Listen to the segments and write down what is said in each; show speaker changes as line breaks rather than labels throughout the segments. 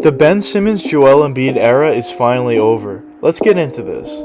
The Ben Simmons, Joel Embiid era is finally over. Let's get into this.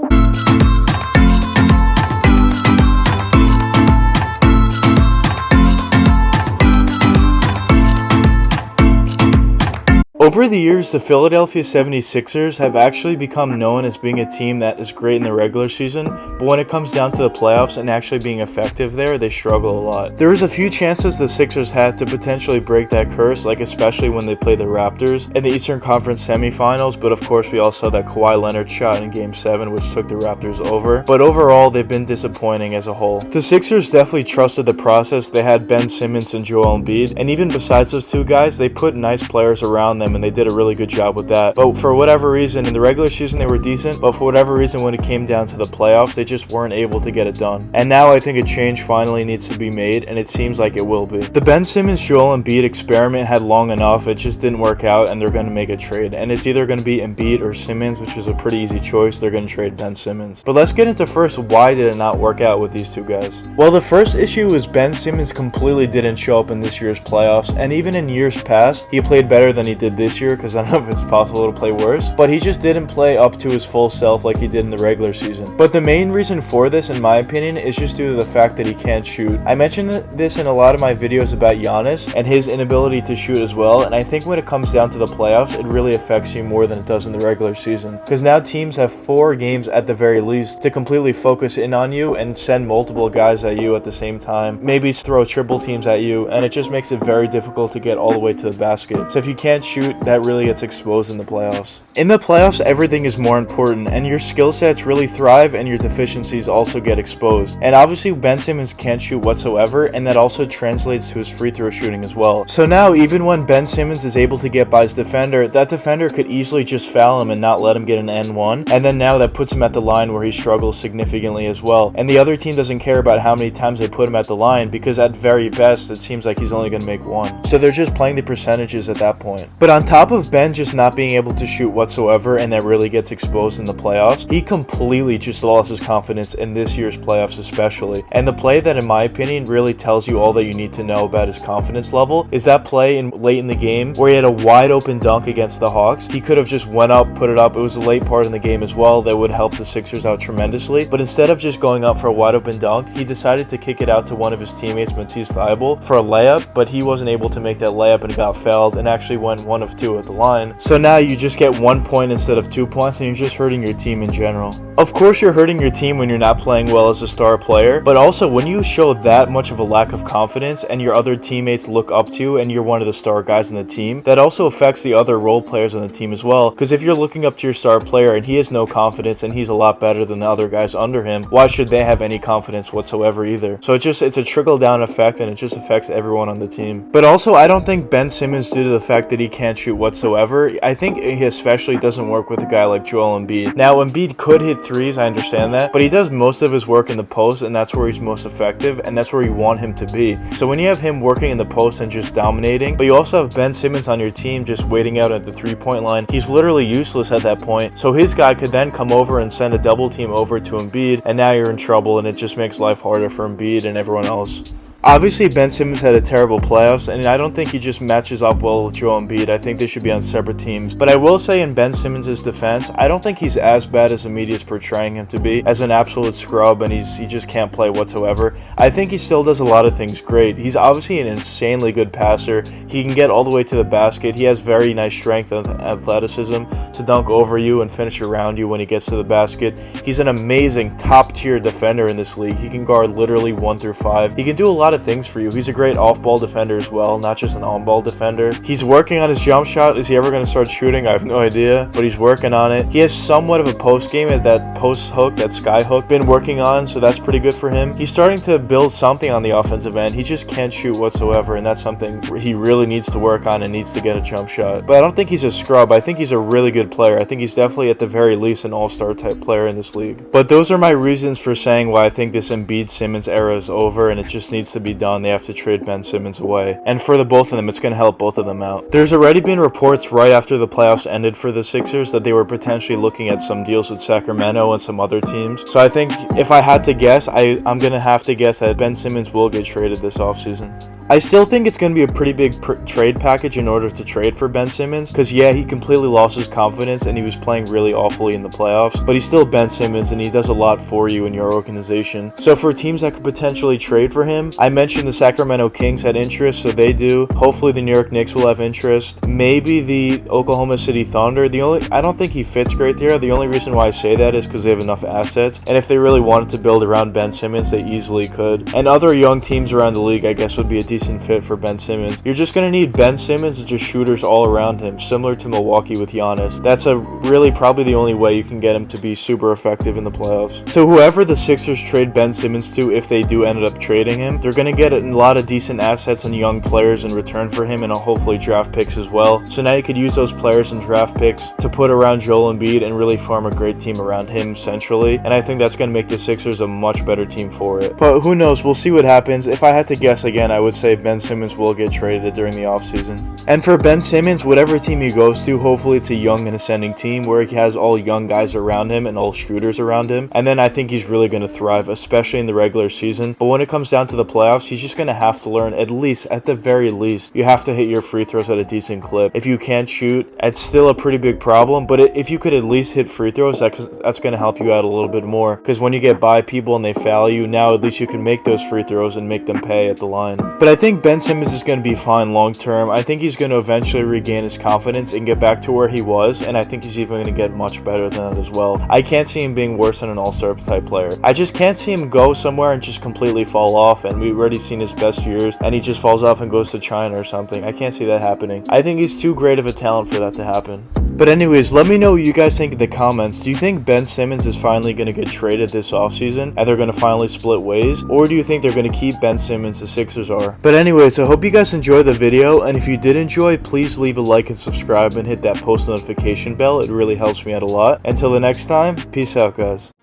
Over the years, the Philadelphia 76ers have actually become known as being a team that is great in the regular season, but when it comes down to the playoffs and actually being effective there, they struggle a lot. There was a few chances the Sixers had to potentially break that curse, like especially when they played the Raptors in the Eastern Conference semifinals, but of course we also saw that Kawhi Leonard shot in Game 7, which took the Raptors over. But overall, they've been disappointing as a whole. The Sixers definitely trusted the process. They had Ben Simmons and Joel Embiid, and even besides those two guys, they put nice players around them, and they did a really good job with that. But for whatever reason, in the regular season they were decent, but for whatever reason when it came down to the playoffs, they just weren't able to get it done. And now I think a change finally needs to be made, and it seems like it will be. The Ben Simmons, Joel Embiid experiment had long enough, it just didn't work out, and they're going to make a trade. And it's either going to be Embiid or Simmons, which is a pretty easy choice. They're going to trade Ben Simmons. But let's get into first, why did it not work out with these two guys? Well, the first issue was Ben Simmons completely didn't show up in this year's playoffs, and even in years past, he played better than he did this year, because I don't know if it's possible to play worse, but he just didn't play up to his full self like he did in the regular season. But the main reason for this, in my opinion, is just due to the fact that he can't shoot. I mentioned this in a lot of my videos about Giannis and his inability to shoot as well, and I think when it comes down to the playoffs, it really affects you more than it does in the regular season, because now teams have 4 games at the very least to completely focus in on you and send multiple guys at you at the same time, maybe throw triple teams at you, and it just makes it very difficult to get all the way to the basket. So if you can't shoot, that really gets exposed in the playoffs. In the playoffs, everything is more important, and your skill sets really thrive and your deficiencies also get exposed. And obviously Ben Simmons can't shoot whatsoever, and that also translates to his free throw shooting as well. So now even when Ben Simmons is able to get by his defender, that defender could easily just foul him and not let him get an N1, and then now that puts him at the line where he struggles significantly as well. And the other team doesn't care about how many times they put him at the line, because at very best it seems like he's only going to make 1. So they're just playing the percentages at that point. But on top of Ben just not being able to shoot whatsoever, and that really gets exposed in the playoffs, he completely just lost his confidence in this year's playoffs especially. And the play that in my opinion really tells you all that you need to know about his confidence level is that play late in the game where he had a wide open dunk against the Hawks. He could have just went up, put it up. It was a late part in the game as well that would help the Sixers out tremendously, but instead of just going up for a wide open dunk, he decided to kick it out to one of his teammates, Matisse Thybulle, for a layup, but he wasn't able to make that layup and got fouled and actually went 1 of 2 at the line. So now you just get 1 point instead of 2 points, and you're just hurting your team in general. Of course you're hurting your team when you're not playing well as a star player, but also when you show that much of a lack of confidence and your other teammates look up to you and you're one of the star guys in the team, that also affects the other role players on the team as well, because if you're looking up to your star player and he has no confidence and he's a lot better than the other guys under him, why should they have any confidence whatsoever either? So it's a trickle down effect, and it just affects everyone on the team. But also I don't think Ben Simmons, due to the fact that he can't shoot whatsoever, I think he especially doesn't work with a guy like Joel Embiid. Now Embiid could hit threes, I understand that, but he does most of his work in the post, and that's where he's most effective, and that's where you want him to be. So when you have him working in the post and just dominating, but you also have Ben Simmons on your team just waiting out at the 3-point line, he's literally useless at that point. So his guy could then come over and send a double team over to Embiid, and now you're in trouble, and it just makes life harder for Embiid and everyone else. Obviously, Ben Simmons had a terrible playoffs, and I don't think he just matches up well with Joel Embiid. I think they should be on separate teams. But I will say in Ben Simmons' defense, I don't think he's as bad as the media is portraying him to be, as an absolute scrub, and he just can't play whatsoever. I think he still does a lot of things great. He's obviously an insanely good passer. He can get all the way to the basket. He has very nice strength and athleticism to dunk over you and finish around you when he gets to the basket. He's an amazing top-tier defender in this league. He can guard literally 1 through 5. He can do a lot of things for you. He's a great off-ball defender as well, not just an on-ball defender. He's working on his jump shot. Is he ever going to start shooting? I have no idea, but he's working on it. He has somewhat of a post game at that post hook, that sky hook, been working on, so that's pretty good for him. He's starting to build something on the offensive end. He just can't shoot whatsoever, and that's something he really needs to work on and needs to get a jump shot. But I don't think he's a scrub. I think he's a really good player. I think he's definitely at the very least an all-star type player in this league. But those are my reasons for saying why I think this Embiid Simmons era is over, and it just needs to be done. They have to trade Ben Simmons away, and for the both of them, it's going to help both of them out. There's already been reports right after the playoffs ended for the Sixers that they were potentially looking at some deals with Sacramento and some other teams. So I think if I had to guess, I'm going to have to guess that Ben Simmons will get traded this offseason. I still think it's going to be a pretty big trade package in order to trade for Ben Simmons, because yeah, he completely lost his confidence and he was playing really awfully in the playoffs, but he's still Ben Simmons and he does a lot for you in your organization. So for teams that could potentially trade for him, I mentioned the Sacramento Kings had interest, so they do. Hopefully the New York Knicks will have interest. Maybe the Oklahoma City Thunder. I don't think he fits great there. The only reason why I say that is because they have enough assets, and if they really wanted to build around Ben Simmons, they easily could. And other young teams around the league, I guess, would be a decent fit for Ben Simmons. You're just going to need Ben Simmons and just shooters all around him, similar to Milwaukee with Giannis. That's really probably the only way you can get him to be super effective in the playoffs. So whoever the Sixers trade Ben Simmons to, if they do end up trading him, they're going to get a lot of decent assets and young players in return for him, and hopefully draft picks as well. So now you could use those players and draft picks to put around Joel Embiid and really form a great team around him centrally, and I think that's going to make the Sixers a much better team for it. But who knows, we'll see what happens. If I had to guess again, I would say Ben Simmons will get traded during the offseason. And for Ben Simmons, whatever team he goes to, hopefully it's a young and ascending team where he has all young guys around him and all shooters around him, and then I think he's really going to thrive, especially in the regular season. But when it comes down to the playoffs, he's just going to have to learn, at the very least, you have to hit your free throws at a decent clip. If you can't shoot, it's still a pretty big problem, but if you could at least hit free throws, that's going to help you out a little bit more, because when you get by people and they foul you, now at least you can make those free throws and make them pay at the line. But I think Ben Simmons is going to be fine long term. I think he's going to eventually regain his confidence and get back to where he was, and I think he's even going to get much better than that as well. I can't see him being worse than an all-star type player. I just can't see him go somewhere and just completely fall off, and we've already seen his best years and he just falls off and goes to China or something. I can't see that happening. I think he's too great of a talent for that to happen. But anyways, let me know what you guys think in the comments. Do you think Ben Simmons is finally going to get traded this offseason and they're going to finally split ways? Or do you think they're going to keep Ben Simmons, the Sixers are? But anyways, I hope you guys enjoyed the video, and if you did enjoy, please leave a like and subscribe and hit that post notification bell. It really helps me out a lot. Until the next time, peace out guys.